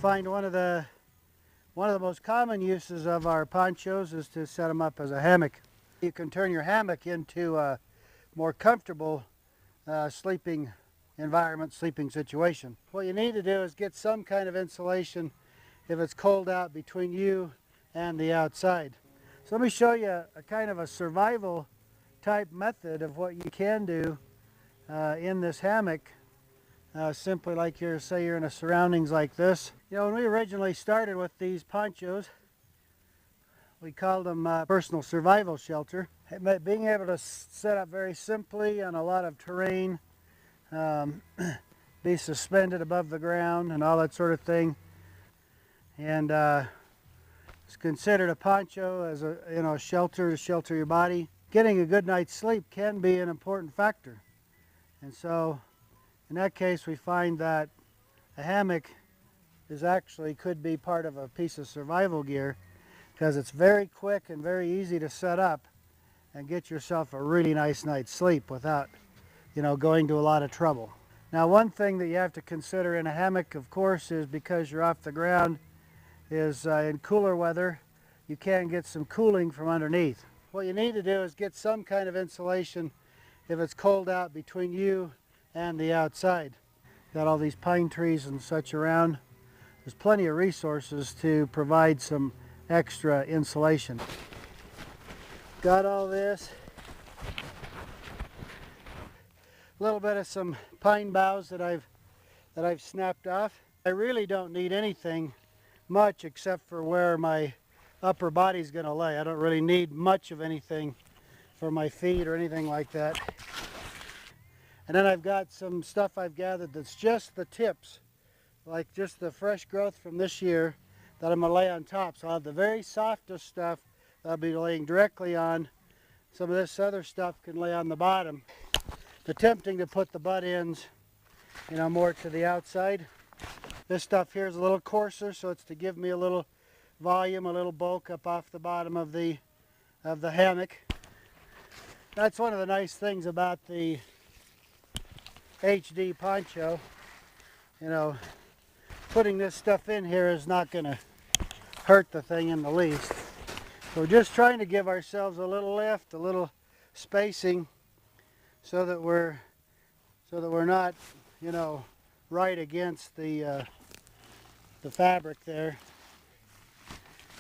find one of the most common uses of our ponchos is to set them up as a hammock. You can turn your hammock into a more comfortable sleeping environment, sleeping situation. What you need to do is get some kind of insulation if it's cold out between you and the outside. So let me show you a kind of a survival type method of what you can do in this hammock. Simply like say you're in a surroundings like this. You know, when we originally started with these ponchos, we called them personal survival shelter. Being able to set up very simply on a lot of terrain, be suspended above the ground and all that sort of thing. And it's considered a poncho as a shelter to shelter your body. Getting a good night's sleep can be an important factor. And so in that case, we find that a hammock could be part of a piece of survival gear, because it's very quick and very easy to set up and get yourself a really nice night's sleep without, going to a lot of trouble. Now, one thing that you have to consider in a hammock, of course, is because you're off the ground, is in cooler weather, you can get some cooling from underneath. What you need to do is get some kind of insulation if it's cold out between you and the outside. Got all these pine trees and such around. There's plenty of resources to provide some extra insulation. Got all this. A little bit of some pine boughs that I've snapped off. I really don't need anything much except for where my upper body's going to lay. I don't really need much of anything for my feet or anything like that. And then I've got some stuff I've gathered that's just the tips, like just the fresh growth from this year, that I'm going to lay on top. So I'll have the very softest stuff that I'll be laying directly on. Some of this other stuff can lay on the bottom. Attempting to put the butt ends, more to the outside. This stuff here is a little coarser, so it's to give me a little volume, a little bulk up off the bottom of the hammock. That's one of the nice things about the HD poncho. Putting this stuff in here is not going to hurt the thing in the least. So we're just trying to give ourselves a little lift, a little spacing, so that we're not, right against the fabric there.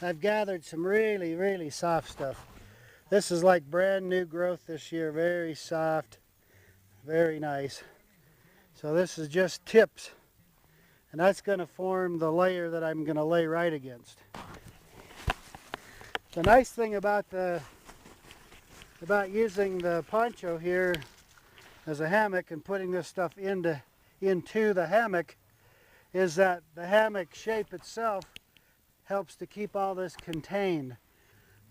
I've gathered some really, really soft stuff. This is like brand new growth this year, very soft, very nice. So this is just tips, and that's going to form the layer that I'm going to lay right against. The nice thing about using the poncho here as a hammock and putting this stuff into the hammock is that the hammock shape itself helps to keep all this contained.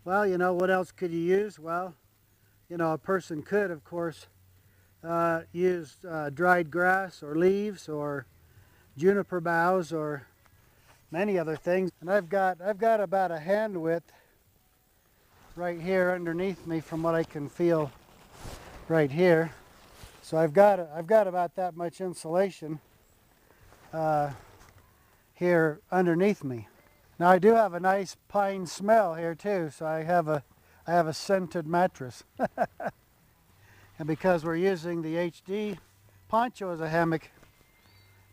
Well, what else could you use? Well, a person could, of course, use dried grass or leaves or juniper boughs or many other things. And I've got about a hand width right here underneath me from what I can feel right here. So I've got about that much insulation here underneath me. Now I do have a nice pine smell here too, so I have a scented mattress. And because we're using the HD poncho as a hammock,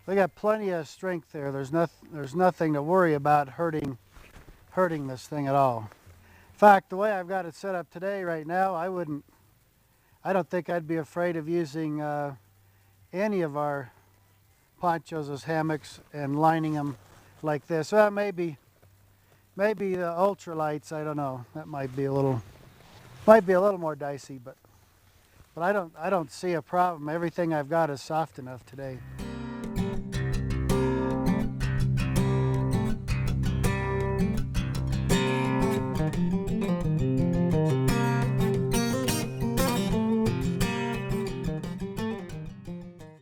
we got plenty of strength there. There's nothing to worry about hurting this thing at all. In fact, the way I've got it set up today right now, I don't think I'd be afraid of using any of our ponchos as hammocks and lining them like this. Well, maybe the ultralights, I don't know. That might be a little more dicey, but I don't see a problem. Everything I've got is soft enough today.